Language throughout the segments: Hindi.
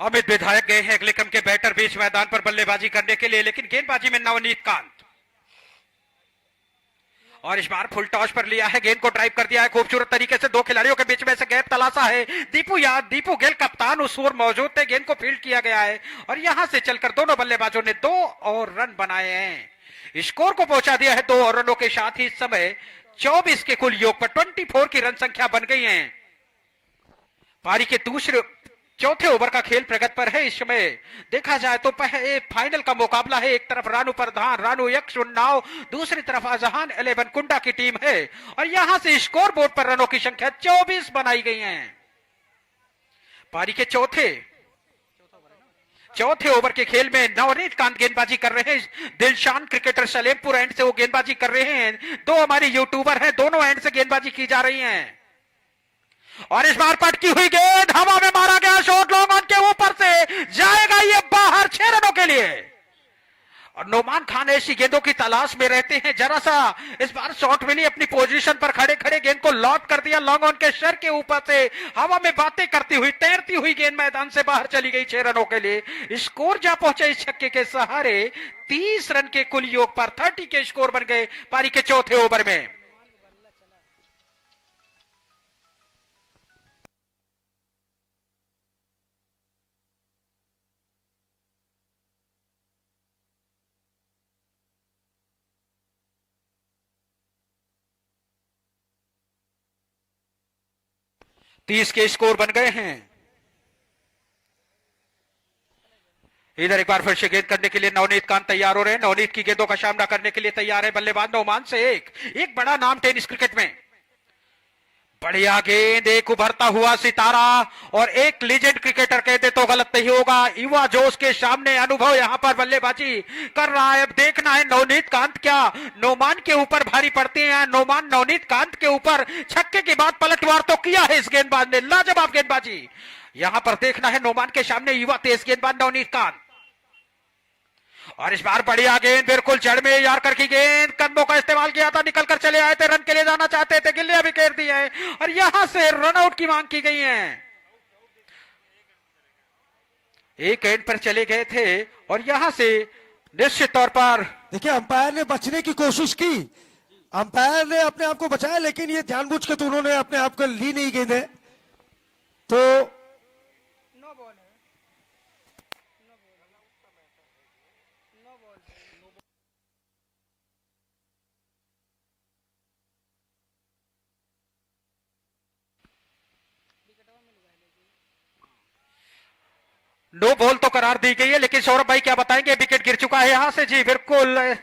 अमित विधायक गए हैं अगले क्रम के बैटर बीच मैदान पर बल्लेबाजी करने के लिए, लेकिन गेंदबाजी में नवनीत कांत और इस बार फुल टॉस पर लिया है, गेंद को ड्राइव कर दिया है खूबसूरत तरीके से, दो खिलाड़ियों के बीच में से गैप तलाशा है। दीपू गेल कप्तान उस ओर मौजूद थे, गेंद को फील्ड किया गया है और यहां से चलकर दोनों बल्लेबाजों ने 2 और रन बनाए हैं, स्कोर को पहुंचा दिया है 2 और रनों के साथ ही इस समय 24 के कुल योग पर 24 की रन संख्या बन गई है। पारी के चौथे ओवर का खेल प्रगति पर है। इस समय देखा जाए तो फाइनल का मुकाबला है, एक तरफ रानू प्रधान रानू यक्ष उन्नाव, दूसरी तरफ अजहान 11 कुंडा की टीम है और यहां से स्कोर बोर्ड पर रनों की संख्या 24 बनाई गई है। पारी के चौथे ओवर के खेल में नवनीत कांत गेंदबाजी कर रहे हैं, दिलशान क्रिकेटर सलेमपुर एंड से वो गेंदबाजी कर रहे हैं, 2 हमारे यूट्यूबर हैं, दोनों एंड से गेंदबाजी की जा रही है और इस बार पटकी हुई गेंद हवा में मारा गया, शॉट लॉन्ग ऑन के ऊपर से जाएगा ये बाहर 6 रनों के लिए और नोमान खान ऐसी गेंदों की तलाश में रहते हैं। जरा सा इस बार शॉट मिली, अपनी पोजीशन पर खड़े खड़े गेंद को लॉट कर दिया, लॉन्ग ऑन के सर के ऊपर से हवा में बातें करती हुई तैरती हुई गेंद मैदान से बाहर चली गई 6 रनों के लिए। स्कोर जा पहुंचे इस छक्के के सहारे 30 रन के कुल योग पर 30 के स्कोर बन गए पारी के चौथे ओवर में। तीस के स्कोर बन गए हैं। इधर एक बार फिर से गेंद करने के लिए नवनीत कांत तैयार हो रहे हैं, नवनीत की गेंदों का सामना करने के लिए तैयार है बल्लेबाज नौमान से एक बड़ा नाम टेनिस क्रिकेट में, बढ़िया गेंद, एक उभरता हुआ सितारा और एक लीजेंड क्रिकेटर कहते तो गलत नहीं होगा, युवा जोश के सामने अनुभव यहां पर बल्लेबाजी कर रहा है। अब देखना है नवनीत कांत क्या नोमान के ऊपर भारी पड़ते हैं, नोमान नवनीत कांत के ऊपर छक्के के बाद पलटवार तो किया है इस गेंदबाज ने, लाजवाब गेंदबाजी यहां पर देखना है नोमान के सामने युवा तेज गेंदबाज नवनीत कांत और इस बार बढ़िया गेंद, बिल्कुल जड़ में यारकर की गेंद, कदमों का इस्तेमाल किया था, निकल कर चले आए थे, रन के लिए जाना चाहते थे, गिल्लियां भी घेर दी है और यहां से रन आउट की मांग की गई है। एक एंड पर चले गए थे और यहां से निश्चित तौर पर देखिए अंपायर ने बचने की कोशिश की, अंपायर ने अपने आप को बचाया, लेकिन ये जानबूझ के तो उन्होंने अपने आप को ली नहीं गेंद है, तो नो बॉल तो करार दी गई है, लेकिन सौरभ भाई क्या बताएंगे, विकेट गिर चुका है यहां से। जी बिल्कुल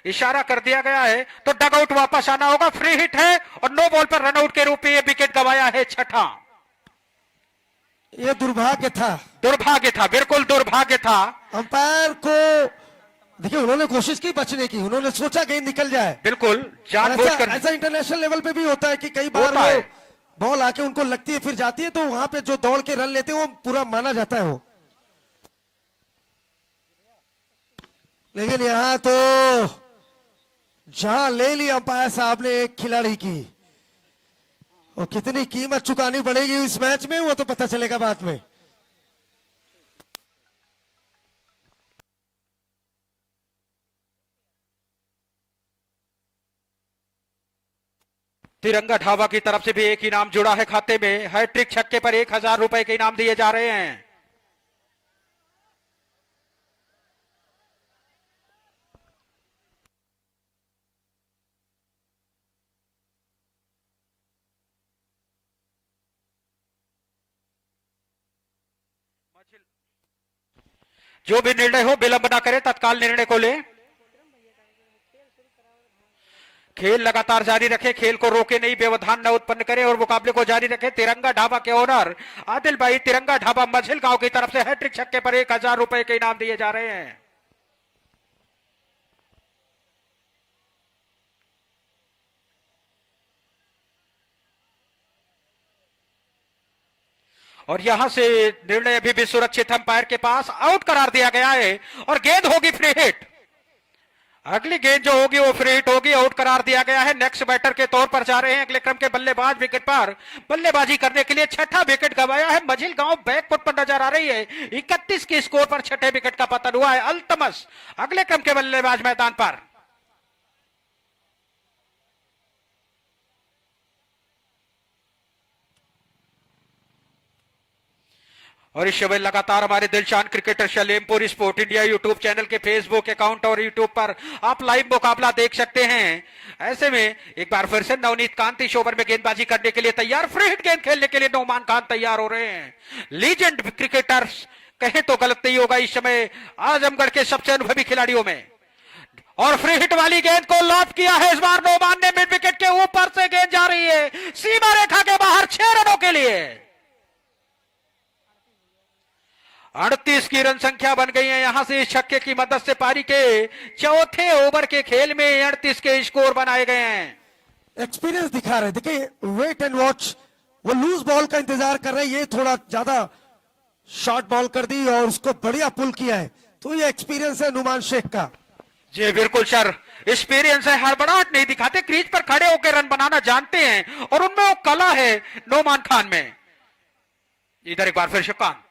इशारा कर दिया गया है, तो डग आउट वापस आना होगा, फ्री हिट है और नो बॉल पर रन आउट के रूप में यह विकेट गवाया है 6ठा। ये दुर्भाग्य था, दुर्भाग्य था, बिल्कुल दुर्भाग्य था। अंपायर को देखिए उन्होंने कोशिश की बचने की, उन्होंने सोचा गेंद निकल जाए, बिल्कुल जानबूझकर। ऐसा इंटरनेशनल लेवल पे भी होता है कि कई बार वो बॉल आके उनको लगती है फिर जाती है, तो वहां पे जो दौड़ के रन लेते हैं वो पूरा माना जाता है वो, लेकिन यहां तो जहां ले ली अंपायर साहब ने एक खिलाड़ी की, और कितनी कीमत चुकानी पड़ेगी इस मैच में वो तो पता चलेगा बाद में। तिरंगा ढाबा की तरफ से भी एक इनाम जुड़ा है खाते में, हैट्रिक छक्के पर 1000 रुपए के इनाम दिए जा रहे हैं। जो भी निर्णय हो विलंब ना करें, तत्काल निर्णय को ले, खेल लगातार जारी रखे, खेल को रोके नहीं, व्यवधान न उत्पन्न करे और मुकाबले को जारी रखे। तिरंगा ढाबा के ओनर आदिल भाई तिरंगा ढाबा मझिल गांव की तरफ से हैट्रिक छक्के पर 1000 रुपए के इनाम दिए जा रहे हैं। और यहां से निर्णय अभी भी सुरक्षित अंपायर के पास, आउट करार दिया गया है और गेंद होगी फ्री हिट। अगली गेंद जो होगी वो फ्री हिट होगी, आउट करार दिया गया है। नेक्स्ट बैटर के तौर पर जा रहे हैं अगले क्रम के बल्लेबाज विकेट पर बल्लेबाजी करने के लिए। छठा विकेट गंवाया है, मझिल गांव बैकफुट पर नजर आ रही है। 31 के स्कोर पर छठे विकेट का पतन हुआ है। अल्तमस अगले क्रम के बल्लेबाज मैदान पर। और इस समय लगातार हमारे Dilshan cricketer Salempur sport India YouTube channel के फेसबुक अकाउंट और यूट्यूब पर आप लाइव मुकाबला देख सकते हैं। ऐसे में एक बार फिर से नवनीत कांत इस ओवर में गेंदबाजी करने के लिए तैयार। फ्री हिट गेंद खेलने के लिए नौमान खान तैयार हो रहे हैं। लीजेंड क्रिकेटर्स कहें तो गलत नहीं होगा इस समय आजमगढ़ के सबसे अनुभवी खिलाड़ियों में। और फ्री हिट वाली गेंद को लॉप किया है इस बार नौमान ने। मिड विकेट के ऊपर से गेंद जा रही है सीमा रेखा के बाहर 6 रनों के लिए। 38 की रन संख्या बन गई है। यहां से इस छक्के की मदद से पारी के चौथे ओवर के खेल में 38 के स्कोर बनाए गए हैं। एक्सपीरियंस दिखा रहे, देखिए वेट एंड वॉच, वो लूज बॉल का इंतजार कर रहे हैं। ये थोड़ा ज्यादा शॉर्ट बॉल कर दी और उसको बढ़िया पुल किया है, तो ये एक्सपीरियंस है नुमान शेख का। जी बिल्कुल सर, एक्सपीरियंस है। हड़बड़ाहट नहीं दिखाते, क्रीज पर खड़े होकर रन बनाना जानते हैं और उनमें वो कला है नौमान खान में। इधर एक बार फिर शिकान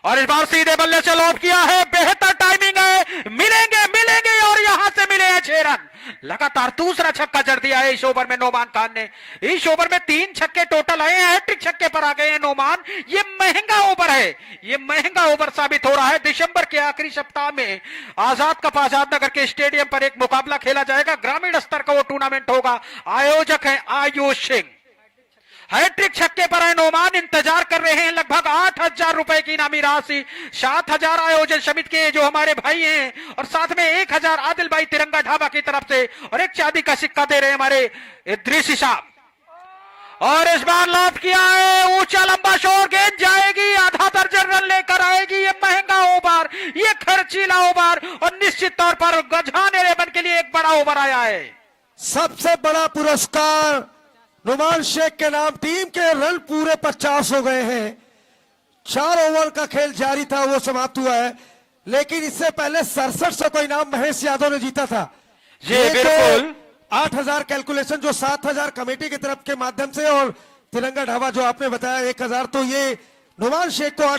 और इस बार सीधे बल्ले से लॉप किया है। बेहतर टाइमिंग है, मिलेंगे और यहां से मिले हैं 6 रन। लगातार दूसरा छक्का जड़ दिया है इस ओवर में नौमान खान ने। इस ओवर में 3 छक्के टोटल आए हैं, हैट्रिक छक्के पर आ गए हैं नौमान। ये महंगा ओवर है, ये महंगा ओवर साबित हो रहा है। दिसंबर के आखिरी सप्ताह में आजाद कप आजाद नगर के स्टेडियम पर एक मुकाबला खेला जाएगा। ग्रामीण स्तर का वो टूर्नामेंट होगा। आयोजक है आयुष सिंह। हैट्रिक छक्के पर है नौमान, इंतजार कर रहे हैं लगभग 8,000 रुपए की इनामी राशि। 7,000 आयोजन समिति के जो हमारे भाई हैं और साथ में 1,000 आदिल भाई तिरंगा ढाबा की तरफ से और एक चांदी का सिक्का दे रहे हैं हमारे इद्रिसी साहब। और इस बार लॉप किया है, ऊंचा लंबा शोर, गेंद जाएगी, आधा दर्जन रन लेकर आएगी। ये महंगा ओवर, ये खर्चीला ओवर और निश्चित तौर पर गजाने रेबन के लिए एक बड़ा ओवर आया है। सबसे बड़ा पुरस्कार नुमान शेख के नाम। टीम के रन पूरे 50 हो गए हैं। 4 ओवर का खेल जारी था, वो समाप्त हुआ है, लेकिन इससे पहले 67 को इनाम महेश यादव ने जीता था। जी बिल्कुल। 8,000 कैलकुलेशन जो 7,000 कमेटी की तरफ के माध्यम से और तिरंगा ढाबा जो आपने बताया 1,000, तो ये नुमान शेख को 8